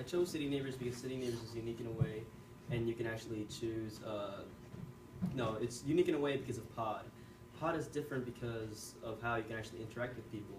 chose City Neighbors because City Neighbors is unique in a way, and you can actually choose. No, it's unique in a way because of Pod. Pod is different because of how you can actually interact with people.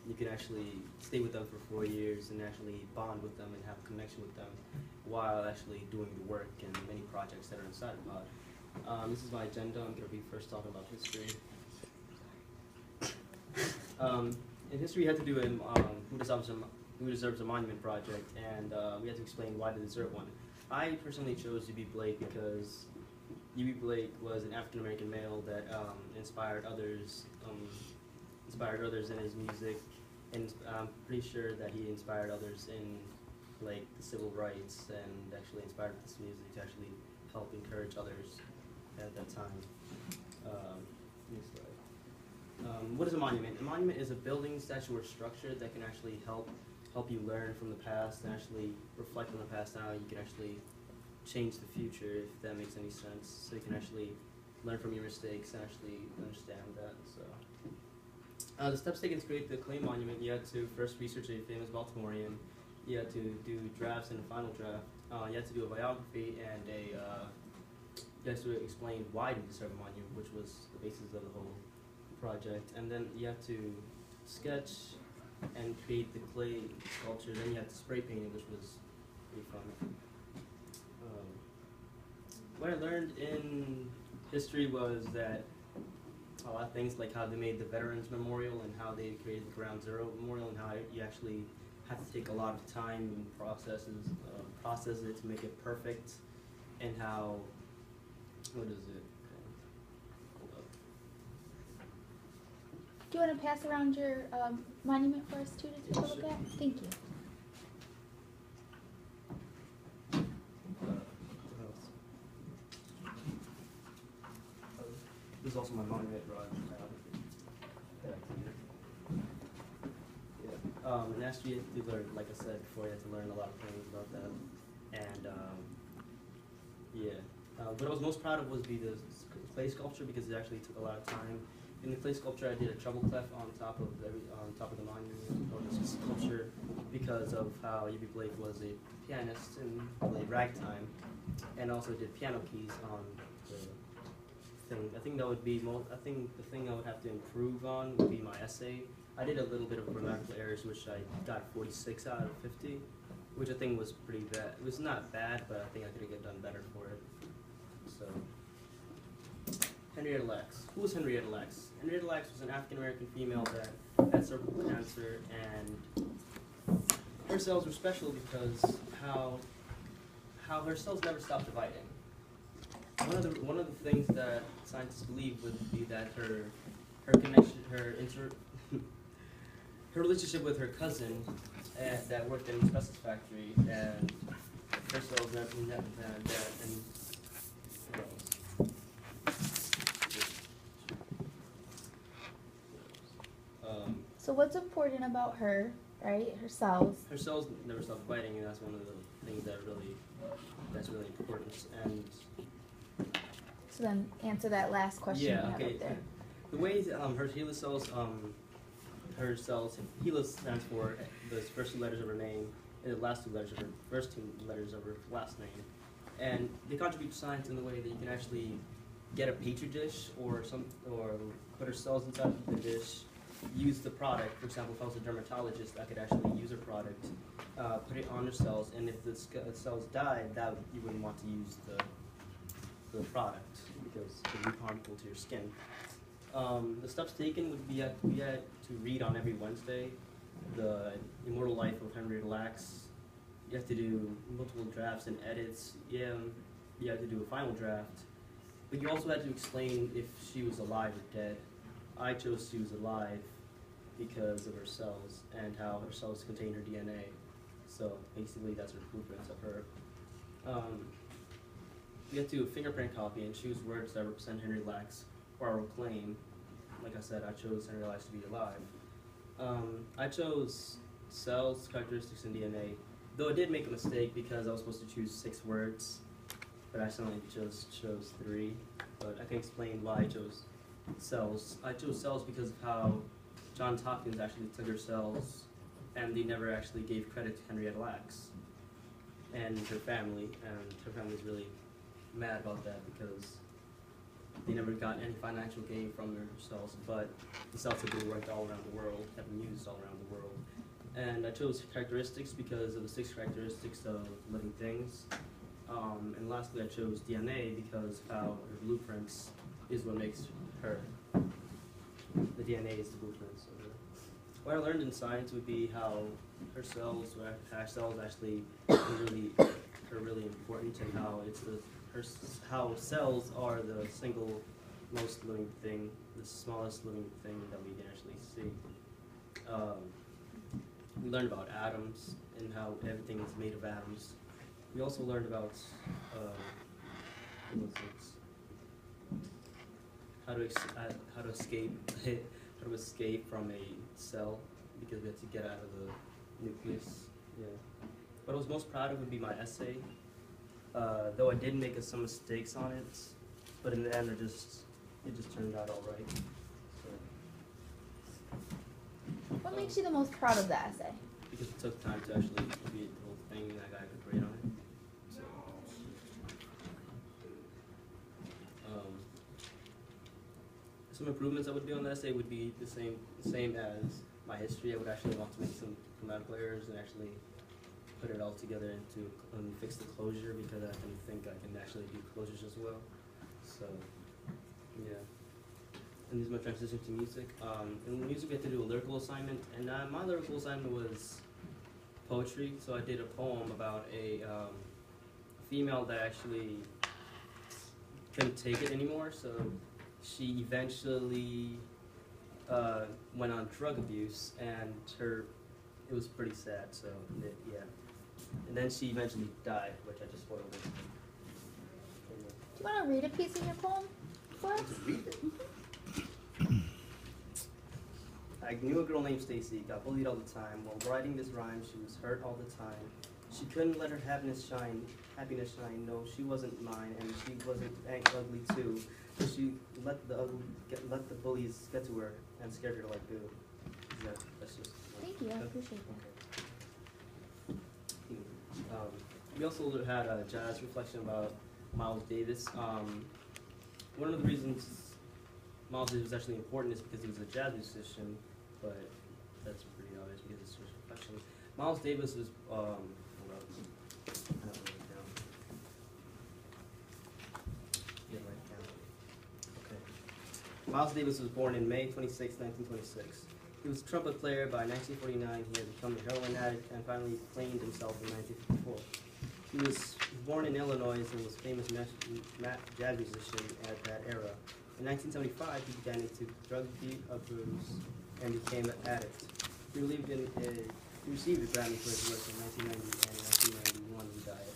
You can actually stay with them for 4 years and actually bond with them and have a connection with them while actually doing the work and many projects that are inside of Pod. This is my agenda. I'm going to be first talking about history. In history, we had to do a who deserves a monument project, and we had to explain why they deserve one. I personally chose U.B. Blake because U.B. Blake was an African American male that inspired others in his music, and I'm pretty sure that he inspired others in like the civil rights and actually inspired this music to actually help encourage others at that time. Next slide. What is a monument? A monument is a building, statue, or structure that can actually help you learn from the past and actually reflect on the past. Now you can actually change the future, if that makes any sense. So you can actually learn from your mistakes and actually understand that. So the steps taken to create the clay monument: you had to first research a famous Baltimorean. You had to do drafts and a final draft. You had to do a biography and you had to explain why they deserve a monument, which was the basis of the whole project. And then you have to sketch and create the clay sculpture. Then you have to spray paint it, which was pretty fun. What I learned in history was that a lot of things, like how they made the Veterans Memorial and how they created the Ground Zero Memorial, and how you actually have to take a lot of time and process it to make it perfect, and how, what is it? Hold up. Do you want to pass around your monument for us too to take a look at? Thank you. This is also my monument rod. And actually, you learn, like I said before, you had to learn a lot of things about that. And what I was most proud of was the clay sculpture, because it actually took a lot of time. In the clay sculpture, I did a treble clef on top of the monument or the sculpture, because of how U.B. Blake was a pianist and played ragtime, and also did piano keys on the thing. I think that would be I think the thing I would have to improve on would be my essay. I did a little bit of grammatical errors, which I got 46 out of 50, which I think was pretty bad. It was not bad, but I think I could have done better for it. So, Henrietta Lacks. Who was Henrietta Lacks? Henrietta Lacks was an African-American female that had cervical cancer, and her cells were special because how her cells never stopped dividing. One of the things that scientists believe would be that her relationship with her cousin that worked in an asbestos factory, and her cells never that, and So what's important about her, right? Her cells. Her cells never stop dividing, and that's one of the things that's really important. And so then answer that last question you have up there. The way her HeLa cells, HeLa stands for the first two letters of her name and the last two letters of her first two letters of her last name, and they contribute to science in the way that you can actually get a petri dish or put her cells inside the dish, use the product. For example, if I was a dermatologist, I could actually use her product, put it on her cells, and if the cells died, that you wouldn't want to use the product because it would be harmful to your skin. The steps taken would be we had to read on every Wednesday the Immortal Life of Henrietta Lacks. You have to do multiple drafts and edits. You had to do a final draft, but you also had to explain if she was alive or dead. I chose she was alive because of her cells and how her cells contain her DNA. So basically, that's her blueprints of her. You have to do a fingerprint copy and choose words that represent Henrietta Lacks or our claim. Like I said, I chose Henrietta Lacks to be alive. I chose cells, characteristics, and DNA, though I did make a mistake because I was supposed to choose 6 words, but I accidentally chose 3. But I can explain why I chose cells. I chose cells because of how Johns Hopkins actually took her cells, and they never actually gave credit to Henrietta Lacks. and her family, and her family's really mad about that because they never got any financial gain from their cells, but the cells have been worked all around the world, have been used all around the world. And I chose characteristics because of the 6 characteristics of living things. And lastly, I chose DNA because how her blueprints is what makes her. The DNA is the blueprints of her. What I learned in science would be how her cells actually are really important, and how how cells are the single most living thing, the smallest living thing that we can actually see. We learned about atoms and how everything is made of atoms. We also learned about what was it? How to escape how to escape from a cell because we had to get out of the nucleus. Yeah. What I was most proud of would be my essay. Though I did make some mistakes on it, but in the end it just turned out all right. So, What makes you the most proud of the essay? because it took time to actually read the whole thing and I got a good grade on it. So, some improvements I would do on the essay would be the same as my history. I would actually want to make some grammatical errors and actually put it all together into fix the closure because I didn't think I can actually do closures as well. So, yeah. And this is my transition to music. In music, we had to do a lyrical assignment, and my lyrical assignment was poetry. So I did a poem about a female that actually couldn't take it anymore. So she eventually went on drug abuse, and it was pretty sad. So yeah, and then she eventually died, which I just spoiled it. Do you want to read a piece of your poem for us? Read it. I knew a girl named Stacy, got bullied all the time. While writing this rhyme, she was hurt all the time. She couldn't let her happiness shine. No, she wasn't mine, and she wasn't ugly too. So she let the bullies get to her and scared her like goo. That's just. Thank you, I appreciate that. Okay. We also had a jazz reflection about Miles Davis. One of the reasons Miles Davis was actually important is because he was a jazz musician, but that's pretty obvious because it's just reflection. Miles Davis was, hold up. I don't write it down. Yeah, write it down. Okay. Miles Davis was born in May 26, 1926. He was a trumpet player. By 1949, he had become a heroin addict and finally claimed himself in 1954. He was born in Illinois and was a famous jazz musician at that era. In 1975, he began to drug abuse and became an addict. He received a Grammy for his work in 1990, and in 1991 he died.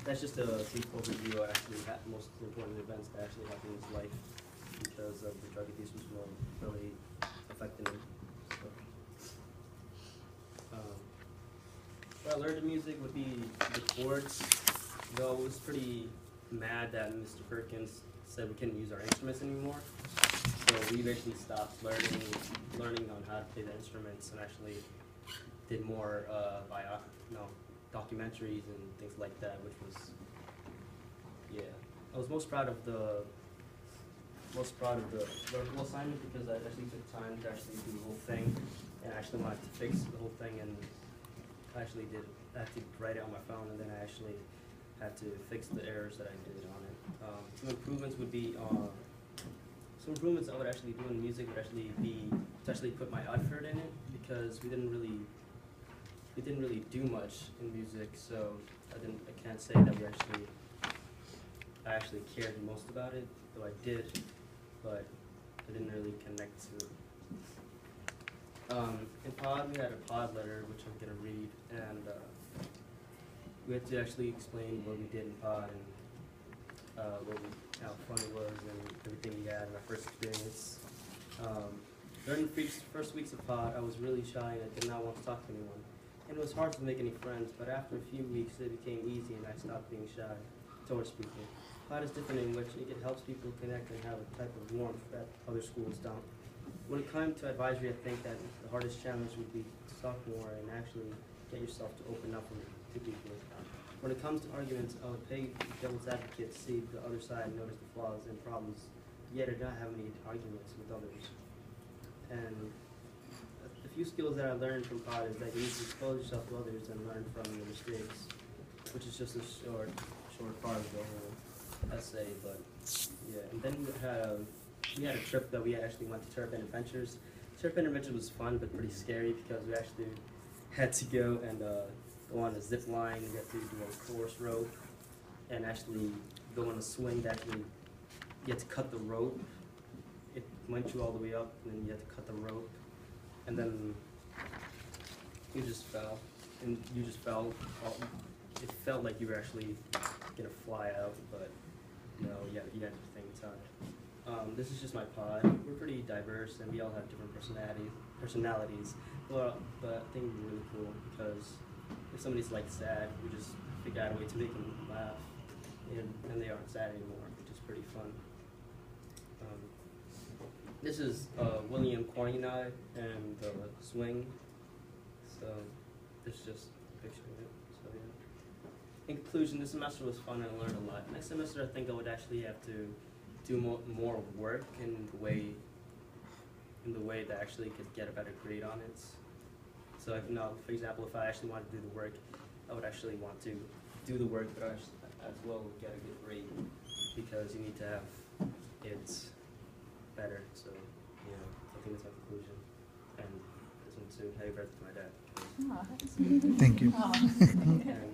That's just a brief overview of actually the most important events that actually happened in his life because of the drug abuse was really affecting him. So, what I learned in music would be the chords. Though I was pretty mad that Mr. Perkins said we couldn't use our instruments anymore. So we basically stopped learning on how to play the instruments and actually did more documentaries and things like that, which was, yeah. I was most proud of the lyrical assignment because I actually took time to actually do the whole thing and I actually wanted to fix the whole thing, and I actually did. I had to write it on my phone, and then I actually had to fix the errors that I did on it. Some improvements would be some improvements I would actually do in music would actually be to actually put my effort in it because we didn't really do much in music, so I can't say that I actually cared most about it, though I did, but I didn't really connect to it. In pod, we had a pod letter, which I'm gonna read, and we had to actually explain what we did in pod and how fun it was and everything we had in our first experience. During the first weeks of pod, I was really shy and I did not want to talk to anyone. And it was hard to make any friends, but after a few weeks it became easy and I stopped being shy towards people. Pod is different in which it helps people connect and have a type of warmth that other schools don't. When it comes to advisory, I think that the hardest challenge would be to talk more and actually get yourself to open up to people. when it comes to arguments, I would pay devil's advocate to see the other side, notice the flaws and problems, yet I don't have any arguments with others. And the few skills that I learned from pod is that you need to expose yourself to others and learn from your mistakes, which is just a short part of the whole essay. But yeah, and then we had a trip that we actually went to Turpin Adventures. Turpin Adventures was fun but pretty scary because we actually had to go and go on a zip line. We had to do a course rope and actually go on a swing. That actually you had to cut the rope. It went you all the way up, and then you had to cut the rope, and then you just fell, and you just fell. It felt like you were actually gonna fly out, but no, you had everything inside. This is just my pod. We're pretty diverse, and we all have different personalities. But I think it's really cool because if somebody's like sad, we just figure out a way to make them laugh, and they aren't sad anymore, which is pretty fun. This is William Cornini and the swing. So this is just a picture of it. So yeah. In conclusion, this semester was fun and I learned a lot. Next semester, I think I would actually have to do more work in the way that I actually could get a better grade on it. So if not, for example, if I actually wanted to do the work, I would actually want to do the work, but as well get a good grade because you need to have it better. So yeah, I think that's my conclusion. And this one too. Happy birthday to my dad. Aw, that's Thank you. Aw. And